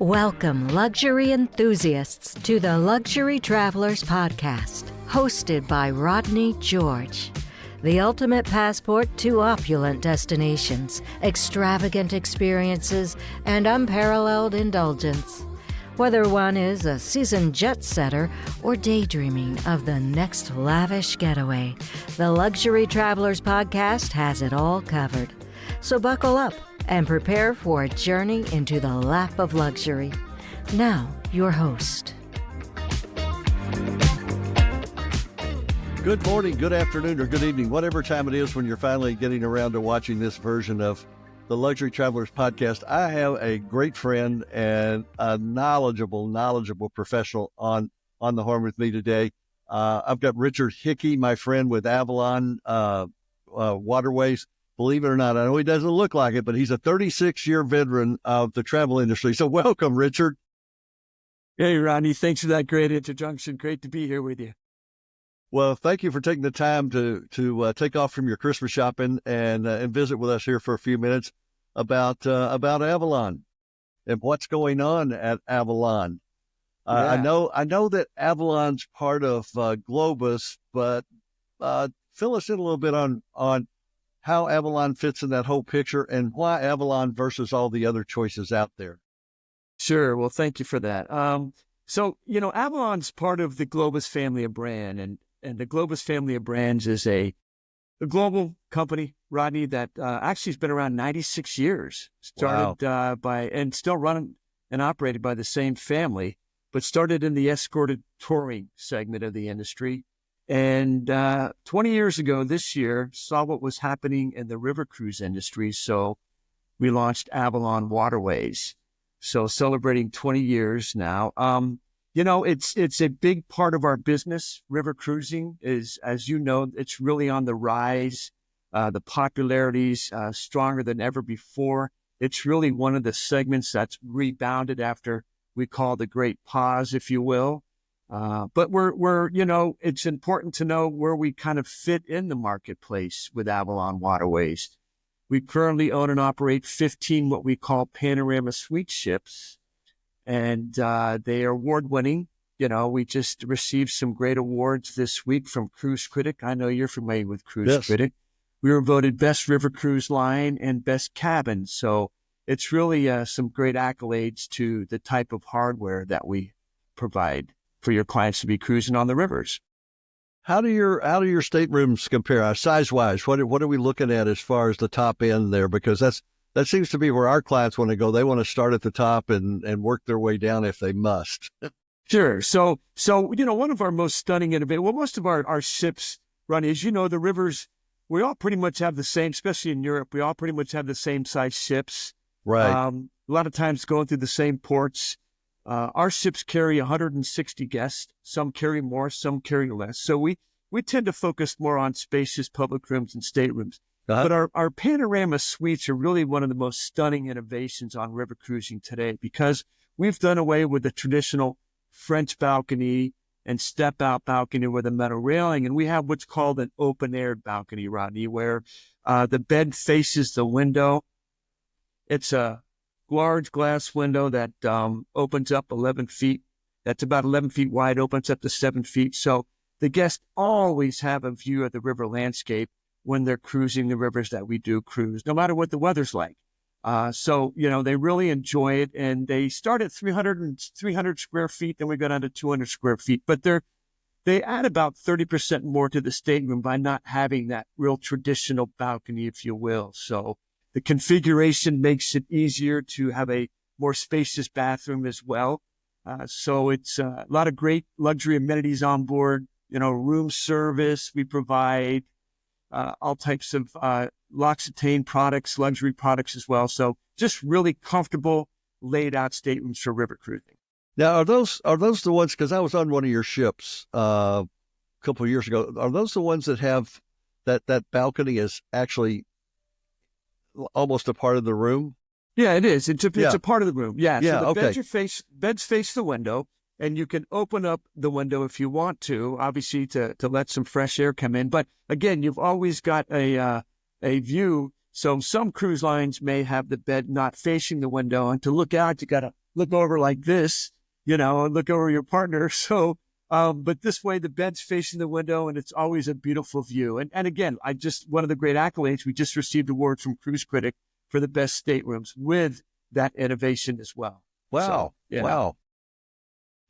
Welcome, luxury enthusiasts, to the Luxury Travelers Podcast, hosted by Rodney George. The ultimate passport to opulent destinations, extravagant experiences, and unparalleled indulgence. Whether one is a seasoned jet setter or daydreaming of the next lavish getaway, the Luxury Travelers Podcast has it all covered. So buckle up and prepare for a journey into the lap of luxury. Now, your host. Good morning, good afternoon, or good evening, whatever time it is when you're finally getting around to watching this version of the Luxury Travelers Podcast. I have a great friend and a knowledgeable professional on the horn with me today. I've got Richard Hickey, my friend with Avalon Waterways. Believe it or not, I know he doesn't look like it, but he's a 36-year veteran of the travel industry. So welcome, Richard. Hey, Ronnie. Thanks for that great introduction. Great to be here with you. Well, thank you for taking the time to take off from your Christmas shopping and visit with us here for a few minutes about Avalon and what's going on at Avalon. I know that Avalon's part of Globus, but fill us in a little bit on how Avalon fits in that whole picture and why Avalon versus all the other choices out there. Sure. Well, thank you for that. So, Avalon's part of the Globus family of brand, and the Globus family of brands is a global company, Rodney, that actually has been around 96 years. Started by and still run and operated by the same family, but started in the escorted touring segment of the industry. And 20 years ago this year, saw what was happening in the river cruise industry. So we launched Avalon Waterways. So celebrating 20 years now. It's a big part of our business. River cruising is, as you know, it's really on the rise. The popularity's stronger than ever before. It's really one of the segments that's rebounded after we call the great pause, if you will. But we're it's important to know where we kind of fit in the marketplace with Avalon Waterways. We currently own and operate 15 what we call Panorama Suite ships, and they are award-winning. We just received some great awards this week from Cruise Critic. I know you're familiar with Cruise Critic. We were voted Best River Cruise Line and Best Cabin. So it's really some great accolades to the type of hardware that we provide for your clients to be cruising on the rivers. How do your staterooms compare size-wise? What are we looking at as far as the top end there? Because that seems to be where our clients want to go. They want to start at the top and work their way down if they must. Sure. So one of our most stunning innovations, most of our ships, Ronnie, as you know, the rivers, we all pretty much have the same, especially in Europe, we all pretty much have the same size ships. Right. A lot of times going through the same ports. Our ships carry 160 guests. Some carry more, some carry less. So we tend to focus more on spacious public rooms and staterooms. Uh-huh. But our Panorama Suites are really one of the most stunning innovations on river cruising today, because we've done away with the traditional French balcony and step-out balcony with a metal railing, and we have what's called an open-air balcony, Rodney, where the bed faces the window. It's a large glass window that opens up 11 feet. That's about 11 feet wide, opens up to 7 feet. So the guests always have a view of the river landscape when they're cruising the rivers that we do cruise, no matter what the weather's like. So they really enjoy it, and they start at 300 square feet, then we go down to 200 square feet. But they add about 30% more to the stateroom by not having that real traditional balcony, if you will. So the configuration makes it easier to have a more spacious bathroom as well. So it's a lot of great luxury amenities on board, room service. We provide all types of L'Occitane products, luxury products as well. So just really comfortable, laid out staterooms for river cruising. Now, are those the ones, because I was on one of your ships a couple of years ago, are those the ones that have that balcony is actually almost a part of the room? Yeah, it is. It's a part of the room. Yeah. So the beds face the window, and you can open up the window if you want to, obviously to let some fresh air come in. But again, you've always got a view. So some cruise lines may have the bed not facing the window, and to look out, you got to look over like this, and look over your partner. So, but this way the bed's facing the window and it's always a beautiful view. And again, one of the great accolades, we just received awards from Cruise Critic for the best staterooms with that innovation as well. Wow. So, Wow.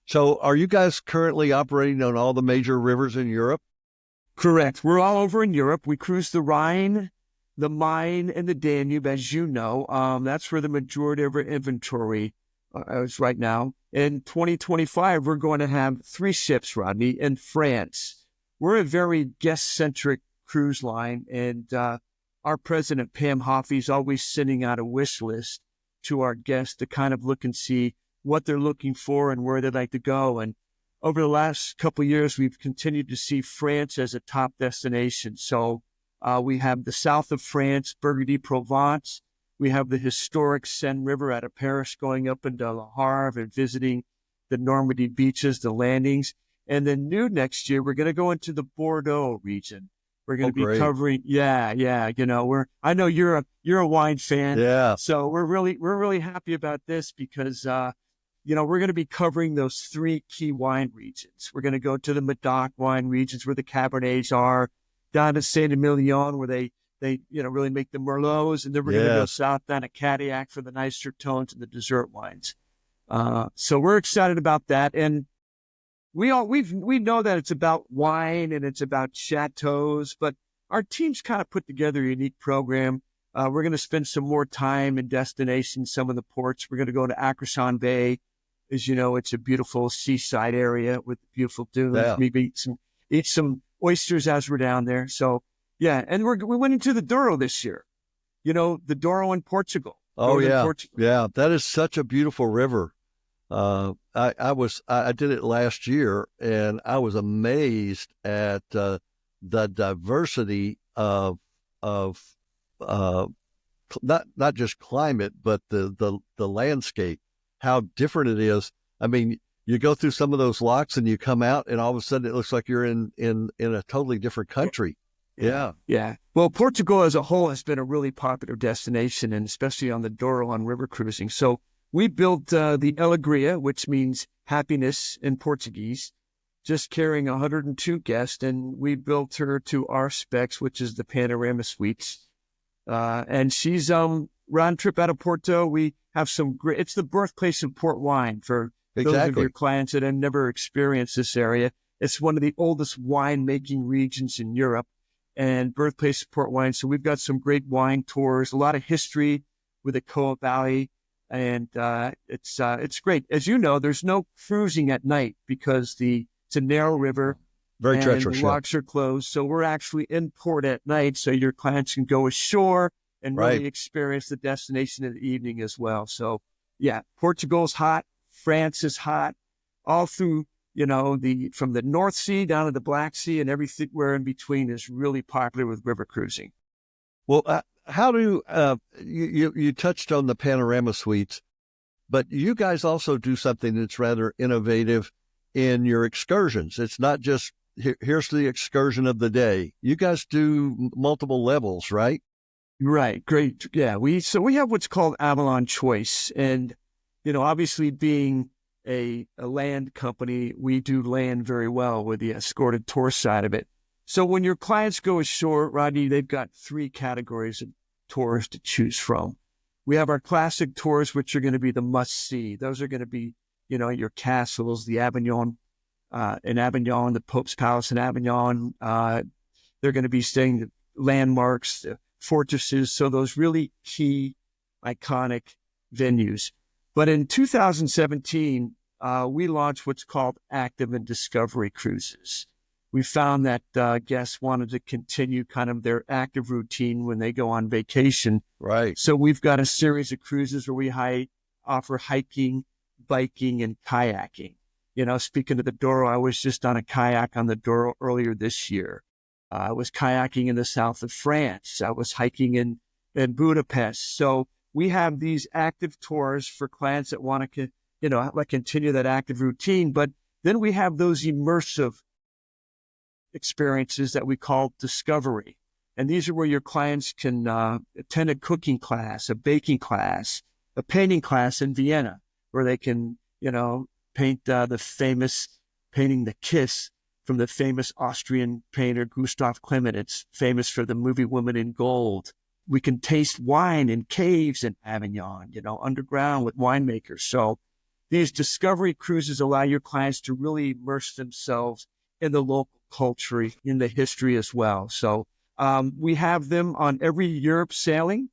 So are you guys currently operating on all the major rivers in Europe? Correct. We're all over in Europe. We cruise the Rhine, the Main, and the Danube, as you know. That's where the majority of our inventory is right now. In 2025, we're going to have 3 ships, Rodney, in France. We're a very guest-centric cruise line, and our president, Pam Hoffey, is always sending out a wish list to our guests to kind of look and see what they're looking for and where they'd like to go. And over the last couple of years, we've continued to see France as a top destination. So we have the south of France, Burgundy, Provence. We have the historic Seine River out of Paris going up into Le Havre and visiting the Normandy beaches, the landings. And then new next year, we're going to go into the Bordeaux region. We're going to be covering, I know you're a wine fan. Yeah. So we're really happy about this because, we're going to be covering those 3 key wine regions. We're going to go to the Medoc wine regions where the Cabernets are, down to Saint-Emilion where they really make the Merlots, and then we're going to go south down to Cadillac for the nicer tones and the dessert wines. So we're excited about that, and we know that it's about wine and it's about chateaus, but our team's kind of put together a unique program. We're going to spend some more time in destinations, some of the ports. We're going to go to Acrosan Bay. As you know, it's a beautiful seaside area with beautiful dunes. Yeah. Maybe eat some oysters as we're down there. So, yeah. And we went into the Douro this year, the Douro in Portugal. Oh, yeah. Yeah. That is such a beautiful river. I did it last year, and I was amazed at the diversity of not just climate, but the landscape, how different it is. I mean, you go through some of those locks and you come out and all of a sudden it looks like you're in a totally different country. Yeah. Yeah. Well, Portugal as a whole has been a really popular destination, and especially on the Douro on river cruising. So we built the Alegria, which means happiness in Portuguese, just carrying 102 guests, and we built her to our specs, which is the Panorama Suites. And she's round trip out of Porto. We have some great, it's the birthplace of port wine for those of your clients that have never experienced this area. It's one of the oldest wine-making regions in Europe and birthplace of port wine. So we've got some great wine tours, a lot of history with the Coa Valley, and it's great. As you know, there's no cruising at night because it's a narrow river. Very treacherous. The locks are closed. So we're actually in port at night so your clients can go ashore and really experience the destination in the evening as well. So, yeah, Portugal's hot. France is hot. All through, from the North Sea down to the Black Sea and everywhere in between is really popular with river cruising. Well, how do you touched on the Panorama Suites, but you guys also do something that's rather innovative in your excursions. It's not just here's the excursion of the day. You guys do multiple levels, right? Right. Great. Yeah. We have what's called Avalon Choice. And, obviously being a land company, we do land very well with the escorted tour side of it. So when your clients go ashore, Rodney, they've got 3 categories of tours to choose from. We have our classic tours, which are going to be the must-see. Those are going to be, your castles, the Avignon, in Avignon, the Pope's Palace in Avignon. They're going to be staying the landmarks, fortresses, so those really key, iconic venues. But in 2017, we launched what's called active and discovery cruises. We found that guests wanted to continue kind of their active routine when they go on vacation. Right. So we've got a series of cruises where we offer hiking, biking, and kayaking. Speaking of the Douro, I was just on a kayak on the Douro earlier this year. I was kayaking in the south of France. I was hiking in Budapest. So we have these active tours for clients that want to, continue that active routine. But then we have those immersive experiences that we call discovery. And these are where your clients can attend a cooking class, a baking class, a painting class in Vienna. where they can, paint painting The Kiss from the famous Austrian painter Gustav Klimt. It's famous for the movie Woman in Gold. We can taste wine in caves in Avignon, underground with winemakers. So these discovery cruises allow your clients to really immerse themselves in the local culture, in the history as well. So we have them on every Europe sailing,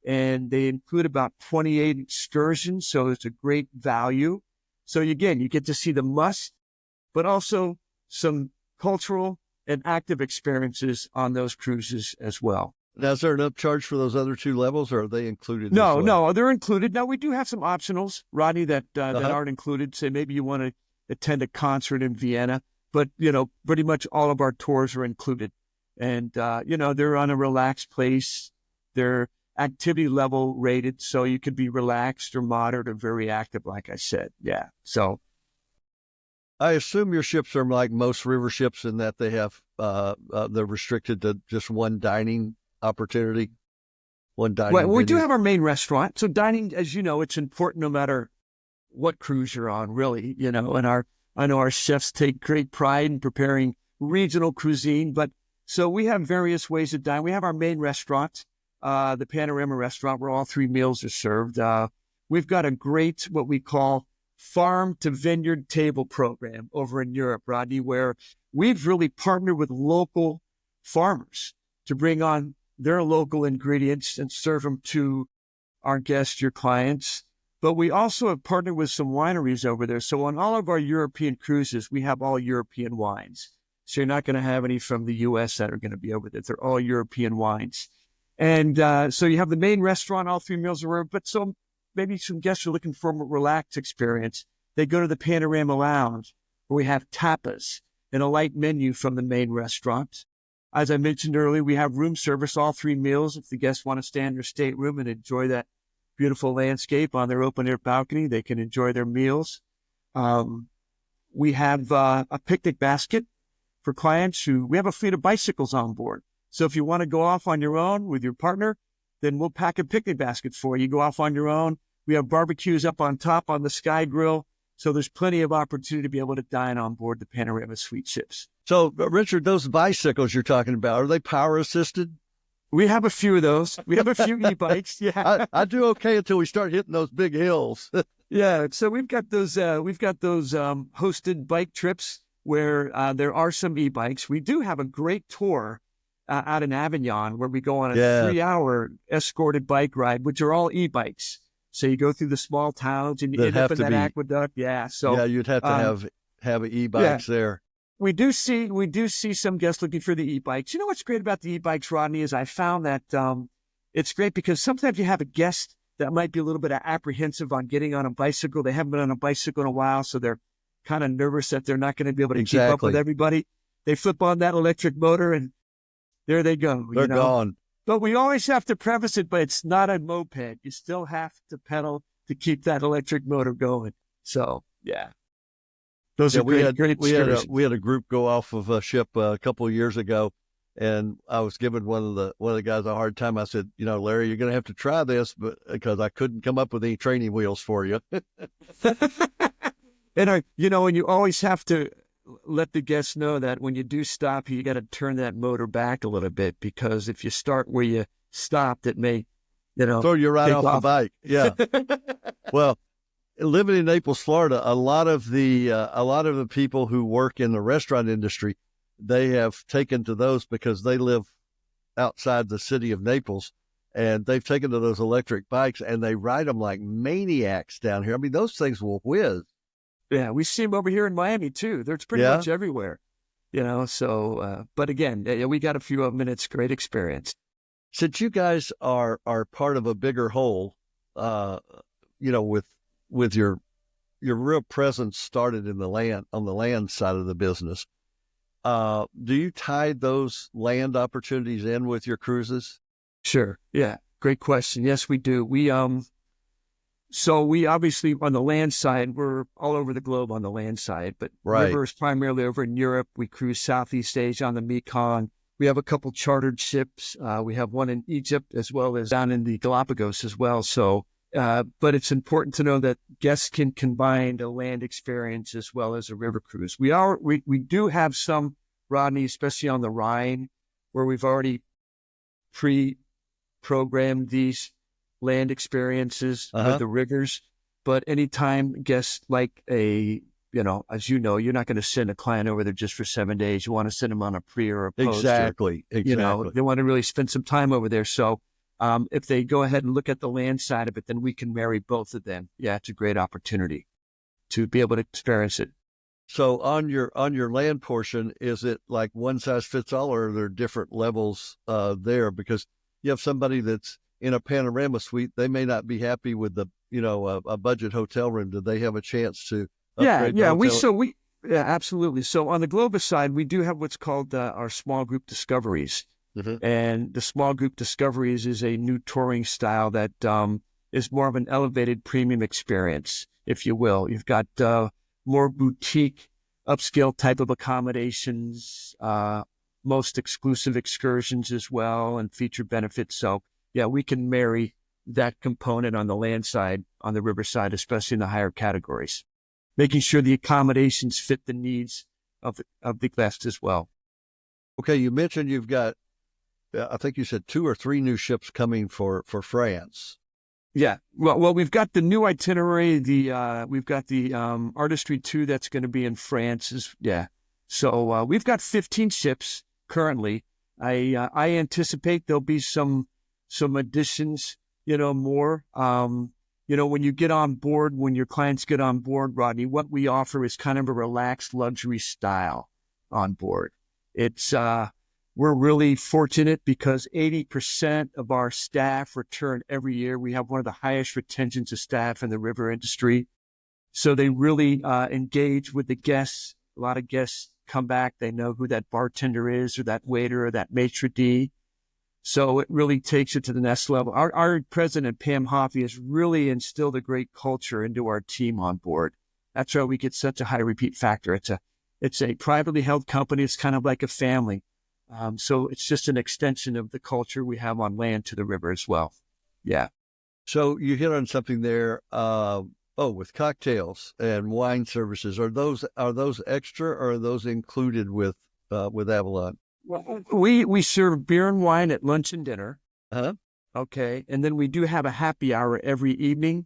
and they include about 28 excursions. So it's a great value. So again, you get to see the must, but also some cultural and active experiences on those cruises as well. Now, is there an upcharge for those other two levels, or are they included? No, they're included. Now, we do have some optionals, Rodney, that aren't included. Say maybe you want to attend a concert in Vienna, but, pretty much all of our tours are included. And, they're on a relaxed place. They're activity level rated, so you could be relaxed or moderate or very active, like I said. Yeah. So I assume your ships are like most river ships in that they have, they're restricted to just one dining opportunity, one dining. Well, we do have our main restaurant. So dining, as you know, it's important no matter what cruise you're on, really, and I know our chefs take great pride in preparing regional cuisine, but so we have various ways to dine. We have our main restaurant, the Panorama restaurant, where all three meals are served. We've got a great, what we call farm to vineyard table program over in Europe, Rodney, where we've really partnered with local farmers to bring on their local ingredients and serve them to our guests, your clients. But we also have partnered with some wineries over there. So on all of our European cruises, we have all European wines. So you're not going to have any from the U.S. that are going to be over there. They're all European wines. And so you have the main restaurant, all three meals are, but so maybe some guests are looking for a relaxed experience. They go to the Panorama Lounge, where we have tapas and a light menu from the main restaurant. As I mentioned earlier, we have room service, all three meals. If the guests want to stay in their stateroom and enjoy that beautiful landscape on their open air balcony, they can enjoy their meals. We have a picnic basket for clients we have a fleet of bicycles on board. So if you want to go off on your own with your partner, then we'll pack a picnic basket for you. You go off on your own. We have barbecues up on top on the Sky Grill. So there's plenty of opportunity to be able to dine on board the Panorama Suite ships. So, Richard, those bicycles you're talking about, are they power assisted? We have a few of those. We have a few e-bikes. Yeah, I do okay until we start hitting those big hills. Yeah, so we've got those hosted bike trips where there are some e-bikes. We do have a great tour out in Avignon where we go on a 3-hour escorted bike ride, which are all e-bikes. So you go through the small towns and you end up in that aqueduct. Yeah, so you'd have to have e-bikes there. We do see some guests looking for the e-bikes. You know what's great about the e-bikes, Rodney, is I found that it's great because sometimes you have a guest that might be a little bit apprehensive on getting on a bicycle. They haven't been on a bicycle in a while, so they're kind of nervous that they're not going to be able to keep up with everybody. They flip on that electric motor and there they go. They're gone. But we always have to preface it, but it's not a moped. You still have to pedal to keep that electric motor going. So, yeah. Those are great excursions. We had a group go off of a ship a couple of years ago, and I was giving one of the guys a hard time. I said, Larry, you're going to have to try this, but because I couldn't come up with any training wheels for you. And you always have to let the guests know that when you do stop, you got to turn that motor back a little bit, because if you start where you stopped, it may, throw you right off the bike. Yeah. Well, living in Naples, Florida, a lot of the people who work in the restaurant industry, they have taken to those because they live outside the city of Naples, and they've taken to those electric bikes and they ride them like maniacs down here. I mean, those things will whiz. Yeah, we see them over here in Miami too. They're pretty much everywhere, so, but again, we got a few of them and it's a great experience. Since you guys are part of a bigger whole, with your real presence started on the land side of the business, do you tie those land opportunities in with your cruises? Sure. Yeah. Great question. Yes, we do. So we obviously, on the land side, we're all over the globe on the land side, but river is primarily over in Europe. We cruise Southeast Asia on the Mekong. We have a couple chartered ships. We have one in Egypt as well as down in the Galapagos as well. So But it's important to know that guests can combine a land experience as well as a river cruise. We do have some, Rodney, especially on the Rhine, where we've already pre-programmed these land experiences with the rivers. But anytime guests like as you know, you're not going to send a client over there just for 7 days. You want to send them on a pre or a post. Exactly. They want to really spend some time over there. So if they go ahead and look at the land side of it, then we can marry both of them. Yeah, it's a great opportunity to be able to experience it. So on your land portion, is it like one size fits all, or are there different levels there? Because you have somebody that's in a Panorama Suite, they may not be happy with a budget hotel room. Do they have a chance to upgrade? Yeah, absolutely. So on the Globus side, we do have what's called our small group discoveries. Mm-hmm. And the small group discoveries is a new touring style that is more of an elevated premium experience, if you will. You've got more boutique, upscale type of accommodations, most exclusive excursions as well, and feature benefits. So yeah, we can marry that component on the land side, on the river side, especially in the higher categories, making sure the accommodations fit the needs of the guest as well. Okay, you mentioned you've got, I think you said 2 or 3 new ships coming for France. Yeah, well, we've got the new itinerary. We've got the Artistry 2 that's going to be in France. So we've got 15 ships currently. I anticipate there'll be some additions, more. When you get on board, when your clients get on board, Rodney, what we offer is kind of a relaxed luxury style on board. It's we're really fortunate because 80% of our staff return every year. We have one of the highest retentions of staff in the river industry. So they really engage with the guests. A lot of guests come back. They know who that bartender is, or that waiter, or that maitre d'. So it really takes it to the next level. Our president, Pam Hoffey, has really instilled a great culture into our team on board. That's why we get such a high repeat factor. It's a privately held company. It's kind of like a family. So it's just an extension of the culture we have on land to the river as well. Yeah. So you hit on something there. With cocktails and wine services, are those extra, or are those included with Avalon? Well, we serve beer and wine at lunch and dinner. Uh-huh. Okay. And then we do have a happy hour every evening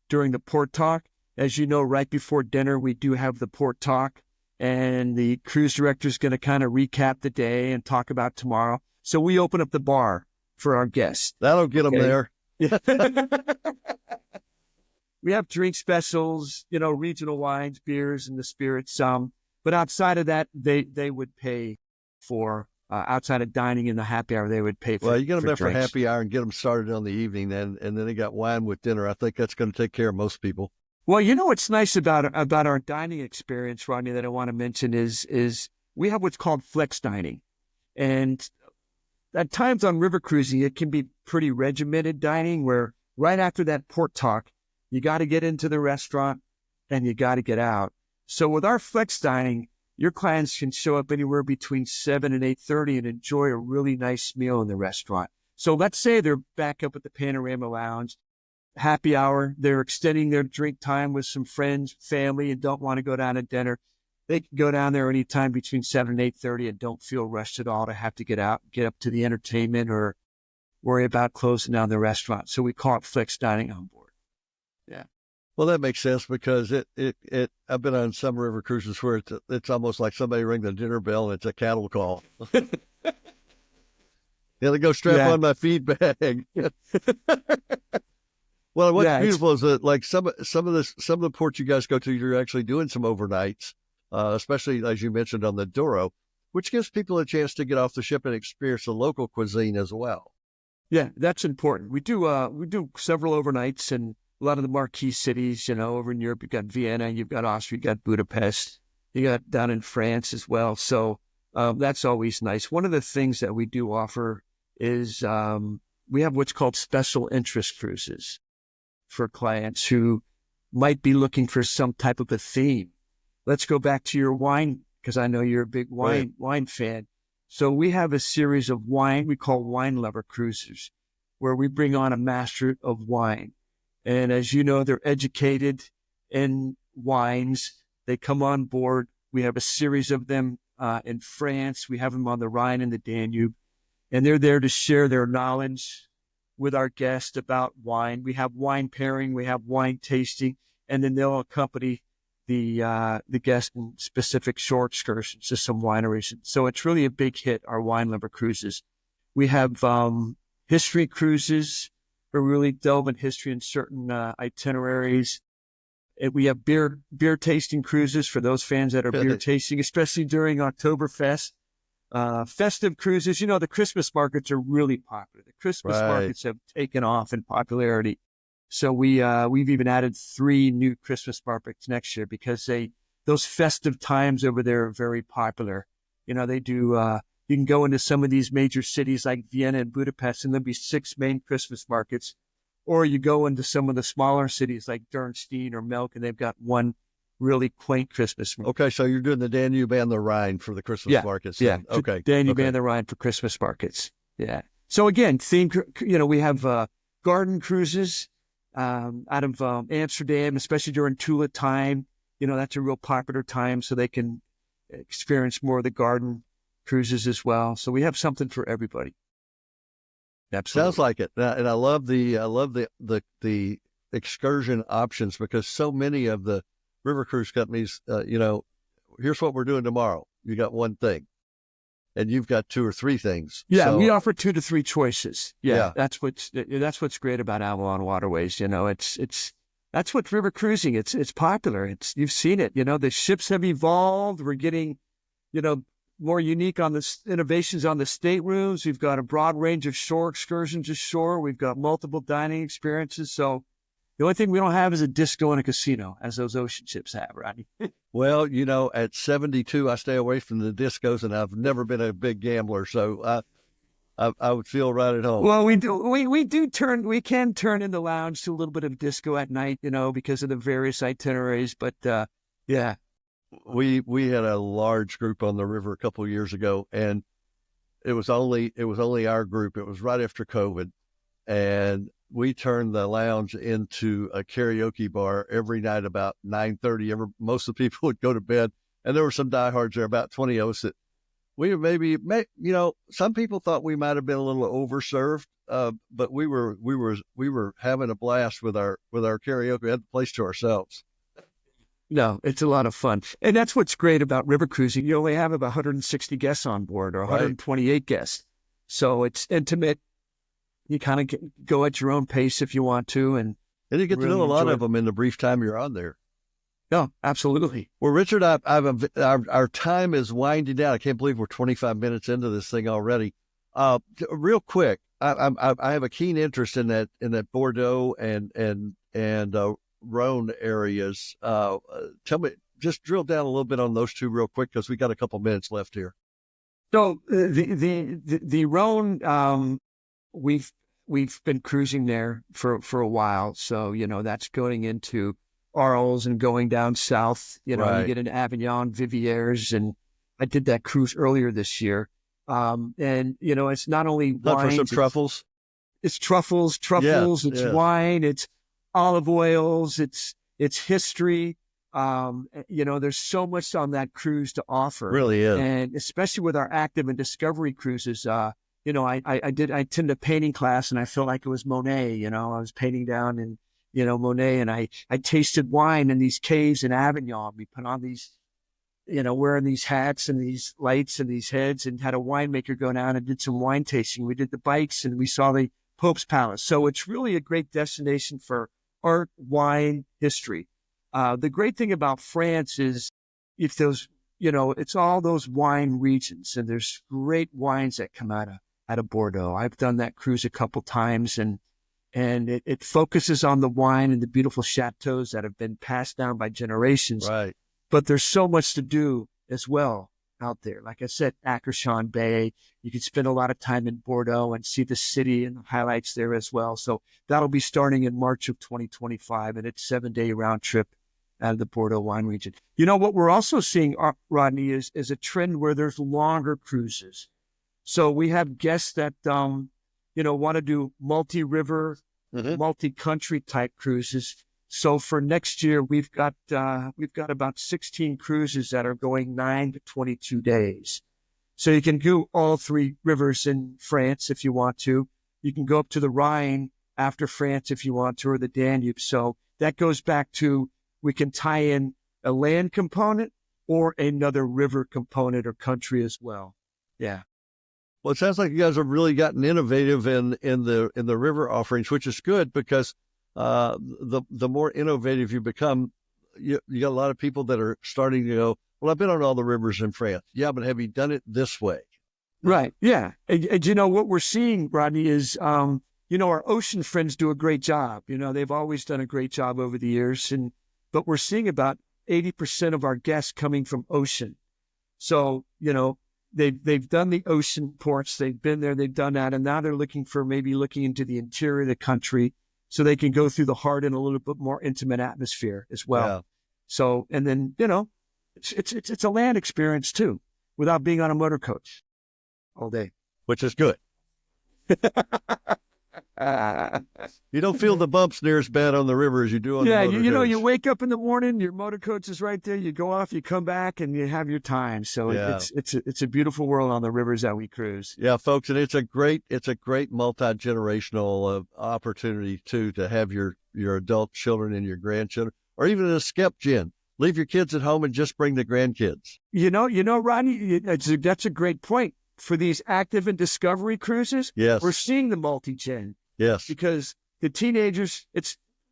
during the port talk. As you know, right before dinner, we do have the port talk, and the cruise director is going to kind of recap the day and talk about tomorrow. So we open up the bar for our guests. That'll get them there. We have drink specials, regional wines, beers, and the spirits. But outside of that, they would pay for, outside of dining in the happy hour, they would pay for. Well, you get them there drinks. for happy hour and get them started on the evening, and then they got wine with dinner. I think that's going to take care of most people. Well, what's nice about our dining experience, Rodney, that I want to mention is we have what's called flex dining. And at times on river cruising, it can be pretty regimented dining, where right after that port talk, you got to get into the restaurant and you got to get out. So with our flex dining, your clients can show up anywhere between 7 and 8:30 and enjoy a really nice meal in the restaurant. So let's say they're back up at the Panorama Lounge, happy hour, they're extending their drink time with some friends, family, and don't want to go down to dinner. They can go down there anytime between 7 and 8:30 and don't feel rushed at all to have to get out, get up to the entertainment, or worry about closing down the restaurant. So we call it flex dining on board. Yeah. Well, that makes sense, because I've been on some river cruises where it's almost like somebody ring the dinner bell and it's a cattle call. They go strap on my feed bag. Well, what's beautiful is that, like, some of the ports you guys go to, you're actually doing some overnights, especially as you mentioned on the Douro, which gives people a chance to get off the ship and experience the local cuisine as well. Yeah, that's important. We do several overnights in a lot of the marquee cities. Over in Europe, you've got Vienna, you've got Austria, you've got Budapest, you got down in France as well. So that's always nice. One of the things that we do offer is we have what's called special interest cruises for clients who might be looking for some type of a theme. Let's go back to your wine, because I know you're a big wine fan. So we have a series of wine we call wine lover cruises, where we bring on a master of wine, And as you know, they're educated in wines. They come on board. We have a series of them in France. We have them on the Rhine and the Danube. And they're there to share their knowledge with our guests about wine. We have wine pairing. We have wine tasting. And then they'll accompany the guest in specific shore excursions to some wineries. So it's really a big hit, our wine lover cruises. We have history cruises. We really delve in history in certain itineraries. We have beer tasting cruises for those fans that are beer tasting, especially during Oktoberfest. Festive cruises. You know, the Christmas markets are really popular. The Christmas markets have taken off in popularity. So we've even added 3 new Christmas markets next year because those festive times over there are very popular. You know, they do, you can go into some of these major cities like Vienna and Budapest and there'll be 6 main Christmas markets. Or you go into some of the smaller cities like Dürnstein or Melk and they've got one really quaint Christmas market. Okay, so you're doing the Danube and the Rhine for the Christmas markets. Yeah, okay. Danube and the Rhine for Christmas markets. Yeah. So again, we have garden cruises out of Amsterdam, especially during tulip time. You know, that's a real popular time, so they can experience more of the garden cruises as well. So we have something for everybody. Absolutely. Sounds like it. And I love the excursion options because so many of the river cruise companies, here's what we're doing tomorrow. You got one thing, and you've got 2 or 3 things. Yeah, so, we offer 2 to 3 choices. Yeah. That's what's great about Avalon Waterways. You know, that's what river cruising. It's popular. You've seen it. You know, the ships have evolved. We're getting, more unique on the innovations on the staterooms. We've got a broad range of shore excursions ashore. We've got multiple dining experiences. So the only thing we don't have is a disco and a casino, as those ocean ships have, Rodney. Well, at 72, I stay away from the discos, and I've never been a big gambler, so I would feel right at home. Well, we can turn in the lounge to a little bit of disco at night, because of the various itineraries. But yeah, we had a large group on the river a couple of years ago, and it was only our group. It was right after COVID, and we turned the lounge into a karaoke bar every night about 9:30. Most of the people would go to bed, and there were some diehards there, about 20 of us that we some people thought we might have been a little overserved, but we were having a blast with our karaoke. We had the place to ourselves. No, it's a lot of fun. And that's what's great about river cruising. You only have about 160 guests on board or 128 guests. So it's intimate. You kind of go at your own pace if you want to. And you get to know a lot of them in the brief time you're on there. No, absolutely. Well, Richard, our time is winding down. I can't believe we're 25 minutes into this thing already. Real quick, I have a keen interest in that Bordeaux and Rhone areas. Tell me, just drill down a little bit on those 2 real quick because we got a couple minutes left here. So the Rhone, we've been cruising there for a while. So that's going into Arles and going down south. You get into Avignon, Viviers, and I did that cruise earlier this year. And it's not only wine. For some truffles. It's truffles. It's wine. It's olive oils. It's history. There's so much on that cruise to offer. Really is. And especially with our active and discovery cruises, I attended a painting class and I felt like it was Monet. I was painting down in, Monet, and I tasted wine in these caves in Avignon. We put on these, wearing these hats and these lights and these heads, and had a winemaker go down and did some wine tasting. We did the bikes and we saw the Pope's Palace. So it's really a great destination for art, wine, history. The great thing about France is it's all those wine regions, and there's great wines that come out of Bordeaux. I've done that cruise a couple times, and it focuses on the wine and the beautiful chateaus that have been passed down by generations. Right. But there's so much to do as well out there. Like I said, Akershon Bay, you can spend a lot of time in Bordeaux and see the city and the highlights there as well. So that'll be starting in March of 2025, and it's a 7-day round trip out of the Bordeaux wine region. What we're also seeing, Rodney, is a trend where there's longer cruises. So we have guests that, want to do multi-river multi-country type cruises. So for next year, we've got about 16 cruises that are going 9 to 22 days. So you can do all 3 rivers in France if you want to. You can go up to the Rhine after France if you want to, or the Danube. So that goes back to, we can tie in a land component or another river component or country as well. Yeah. Well, it sounds like you guys have really gotten innovative in the river offerings, which is good because the more innovative you become, you got a lot of people that are starting to go, well, I've been on all the rivers in France. Yeah, but have you done it this way? Right. Yeah. And what we're seeing, Rodney, is, our ocean friends do a great job. They've always done a great job over the years. But we're seeing about 80% of our guests coming from ocean. So, they've done the ocean ports. They've been there. They've done that. And now they're looking into the interior of the country so they can go through the heart in a little bit more intimate atmosphere as well. Yeah. So, and then, it's a land experience too, without being on a motor coach all day. Which is good. You don't feel the bumps near as bad on the river as you do on the motor coach. You wake up in the morning, your motor coach is right there. You go off, you come back, and you have your time. So it's a beautiful world on the rivers that we cruise. Yeah, folks, and it's a great multi-generational opportunity too, to have your adult children and your grandchildren, or even a skep gen. Leave your kids at home and just bring the grandkids. Rodney, that's a great point. For these active and discovery cruises, yes, we're seeing the multi-gen. Yes. Because the teenagers,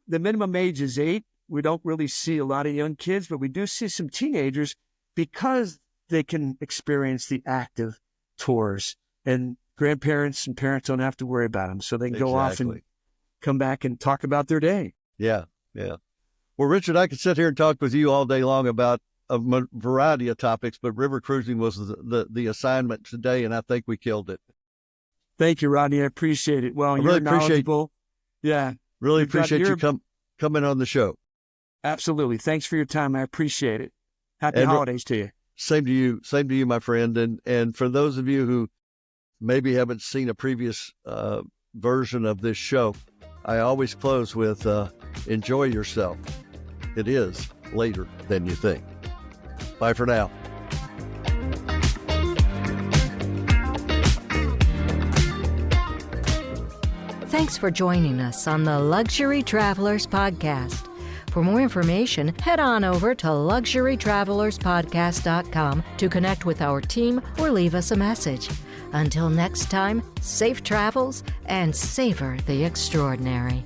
the minimum age is 8. We don't really see a lot of young kids, but we do see some teenagers because they can experience the active tours, and grandparents and parents don't have to worry about them. So they can go off and come back and talk about their day. Yeah. Yeah. Well, Richard, I could sit here and talk with you all day long about a variety of topics, but river cruising was the assignment today, and I think we killed it. Thank you, Rodney. I appreciate it. Well, you're knowledgeable. Yeah. Really appreciate you coming on the show. Absolutely. Thanks for your time. I appreciate it. Happy holidays to you. Same to you. Same to you, my friend. And for those of you who maybe haven't seen a previous version of this show, I always close with enjoy yourself. It is later than you think. Bye for now. Thanks for joining us on the Luxury Travelers Podcast. For more information, head on over to luxurytravelerspodcast.com to connect with our team or leave us a message. Until next time, safe travels and savor the extraordinary.